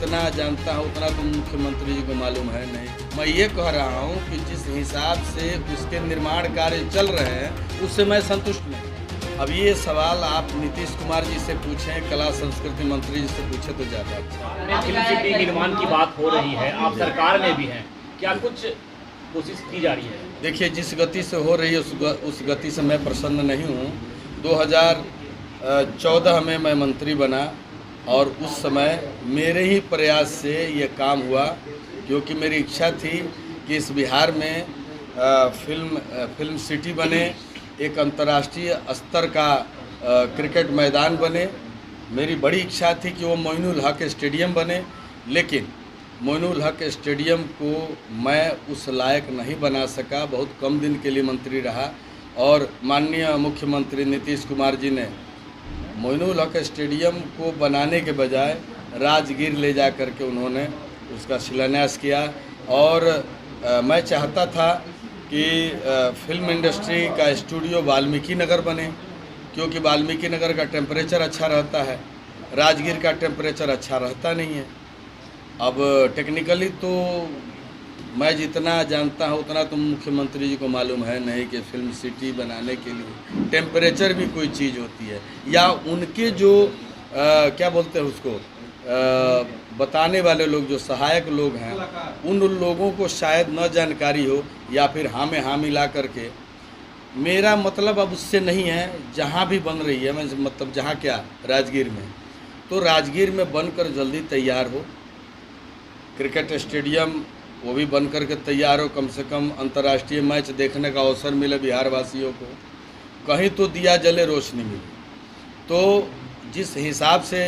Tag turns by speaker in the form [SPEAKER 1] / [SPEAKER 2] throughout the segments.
[SPEAKER 1] जितना जानता हूँ उतना तो मुख्यमंत्री जी को मालूम है नहीं। मैं ये कह रहा हूँ कि जिस हिसाब से उसके निर्माण कार्य चल रहे हैं उससे मैं संतुष्ट नहीं। अब ये सवाल आप नीतीश कुमार जी से पूछें, कला संस्कृति मंत्री जी से पूछें तो ज़्यादा अच्छा।
[SPEAKER 2] फिल्म सिटी निर्माण की बात हो रही है, आप सरकार में भी हैं, क्या कुछ कोशिश की जा रही है?
[SPEAKER 1] देखिए, जिस गति से हो रही है उस गति से मैं प्रसन्न नहीं हूँ। 2014 में मैं मंत्री बना और उस समय मेरे ही प्रयास से ये काम हुआ, क्योंकि मेरी इच्छा थी कि इस बिहार में फिल्म सिटी बने, एक अंतर्राष्ट्रीय स्तर का क्रिकेट मैदान बने। मेरी बड़ी इच्छा थी कि वो मोइनुल हक स्टेडियम बने, लेकिन मोइनुल हक स्टेडियम को मैं उस लायक नहीं बना सका। बहुत कम दिन के लिए मंत्री रहा और माननीय मुख्यमंत्री नीतीश कुमार जी ने मोइनुल हक स्टेडियम को बनाने के बजाय राजगीर ले जा कर के उन्होंने उसका शिलान्यास किया। और मैं चाहता था कि फिल्म इंडस्ट्री का स्टूडियो वाल्मीकि नगर बने, क्योंकि वाल्मीकि नगर का टेम्परेचर अच्छा रहता है, राजगीर का टेम्परेचर अच्छा रहता नहीं है। अब टेक्निकली तो मैं जितना जानता हूँ उतना तो मुख्यमंत्री जी को मालूम है नहीं कि फिल्म सिटी बनाने के लिए टेम्परेचर भी कोई चीज़ होती है, या उनके जो क्या बोलते हैं उसको बताने वाले लोग, जो सहायक लोग हैं, उन लोगों को शायद न जानकारी हो, या फिर हाँ में हाँ मिला करके। मेरा मतलब अब उससे नहीं है, जहाँ भी बन रही है, मैं मतलब जहाँ क्या राजगीर में, तो राजगीर में बनकर जल्दी तैयार हो। क्रिकेट स्टेडियम वो भी बन कर के तैयार हो, कम से कम अंतर्राष्ट्रीय मैच देखने का अवसर मिले बिहार वासियों को, कहीं तो दिया जले रोशनी मिले। तो जिस हिसाब से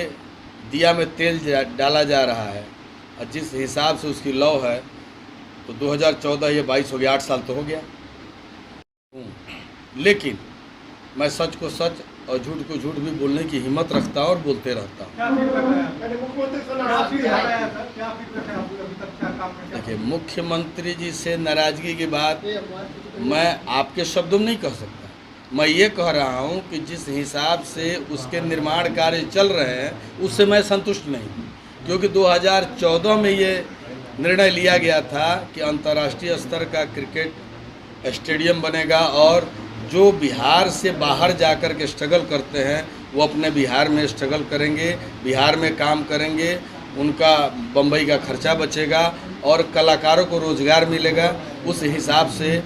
[SPEAKER 1] दिया में तेल डाला जा रहा है और जिस हिसाब से उसकी लौ है, तो 2014 ये 22 हो गया, 8 साल तो हो गया। लेकिन मैं सच को सच और झूठ को झूठ भी बोलने की हिम्मत रखता हूँ और बोलते रहता हूँ। देखिए, मुख्यमंत्री जी से नाराज़गी की बात मैं आपके शब्दों में नहीं कह सकता। मैं ये कह रहा हूँ कि जिस हिसाब से उसके निर्माण कार्य चल रहे हैं उससे मैं संतुष्ट नहीं, क्योंकि 2014 में ये निर्णय लिया गया था कि अंतर्राष्ट्रीय स्तर का क्रिकेट स्टेडियम बनेगा और जो बिहार से बाहर जाकर के स्ट्रगल करते हैं वो अपने बिहार में स्ट्रगल करेंगे, बिहार में काम करेंगे, उनका बम्बई का खर्चा बचेगा और कलाकारों को रोज़गार मिलेगा। उस हिसाब से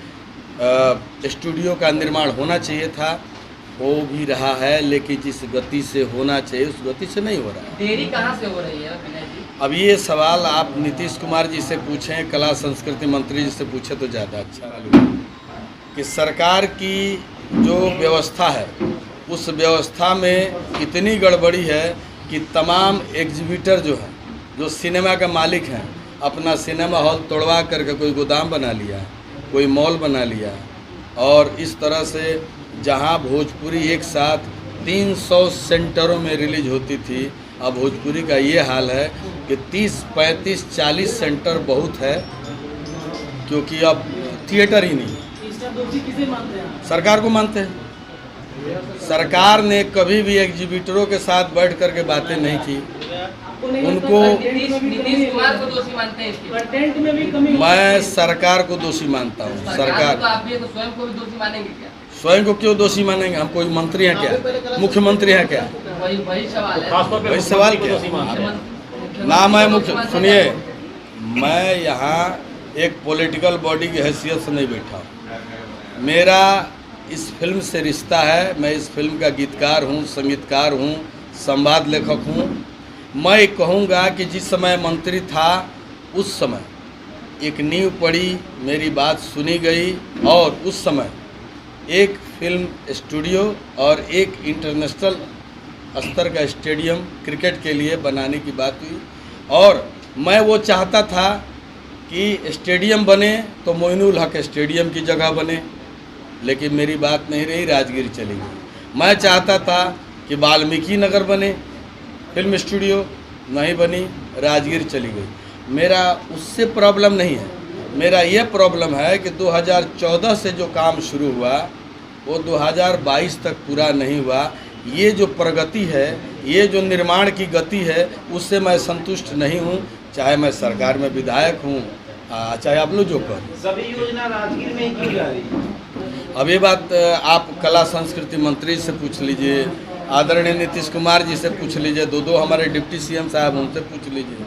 [SPEAKER 1] स्टूडियो का निर्माण होना चाहिए था, हो भी रहा है, लेकिन जिस गति से होना चाहिए उस गति से नहीं हो रहा है।
[SPEAKER 3] देरी कहाँ से हो रही है विनय जी?
[SPEAKER 1] अब ये सवाल आप नीतीश कुमार जी से पूछें, कला संस्कृति मंत्री जी से पूछें तो ज़्यादा अच्छा मालूम कि सरकार की जो व्यवस्था है उस व्यवस्था में इतनी गड़बड़ी है कि तमाम एग्जीबिटर जो हैं, जो सिनेमा के मालिक हैं, अपना सिनेमा हॉल तोड़वा करके कोई गोदाम बना लिया है, कोई मॉल बना लिया है। और इस तरह से जहां भोजपुरी एक साथ 300 सेंटरों में रिलीज होती थी, अब भोजपुरी का ये हाल है कि 30, 35, 40 सेंटर बहुत है, क्योंकि अब थिएटर ही नहीं है।
[SPEAKER 3] दोषी किसे मानते हैं?
[SPEAKER 1] सरकार को मानते हैं। सरकार ने कभी भी एग्जीबिटरों के साथ बैठ करके बातें नहीं की। उनको
[SPEAKER 3] नीतीश कुमार को दोषी मानते हैं, कंटेंट में भी कमी।
[SPEAKER 1] मैं सरकार को दोषी मानता हूँ। सरकार
[SPEAKER 3] तो आप भी तो स्वयं को भी दोषी मानेंगे क्या?
[SPEAKER 1] स्वयं को क्यों दोषी मानेंगे? हम कोई मंत्री हैं क्या? मुख्यमंत्री हैं क्या?
[SPEAKER 3] वही सवाल है।
[SPEAKER 1] वही सवाल क्या? ना मैं मुख्य सुनिए, मैं यहाँ एक पॉलिटिकल बॉडी की हैसियत से नहीं बैठा हूँ। मेरा इस फिल्म से रिश्ता है। मैं इस फिल्म का गीतकार हूँ, संगीतकार हूँ, संवाद लेखक हूँ। मैं कहूँगा कि जिस समय मंत्री था उस समय एक नींव पड़ी, मेरी बात सुनी गई और उस समय एक फिल्म स्टूडियो और एक इंटरनेशनल स्तर का स्टेडियम क्रिकेट के लिए बनाने की बात हुई। और मैं वो चाहता था कि स्टेडियम बने तो मोइनुल हक स्टेडियम की जगह बने, लेकिन मेरी बात नहीं रही, राजगीर चली गई। मैं चाहता था कि वाल्मीकि नगर बने, फिल्म स्टूडियो नहीं बनी, राजगीर चली गई। मेरा उससे प्रॉब्लम नहीं है, मेरा ये प्रॉब्लम है कि 2014 से जो काम शुरू हुआ वो 2022 तक पूरा नहीं हुआ। ये जो प्रगति है ये जो निर्माण की गति है उससे मैं संतुष्ट नहीं हूँ, चाहे मैं सरकार में विधायक हूँ, चाहे आप लोग जो करें।
[SPEAKER 4] सभी योजना राजगीर में ही क्यों जा रही है?
[SPEAKER 1] अब ये बात आप कला संस्कृति मंत्री से पूछ लीजिए, आदरणीय नीतीश कुमार जी से पूछ लीजिए, दो हमारे डिप्टी सीएम साहब उनसे पूछ लीजिए।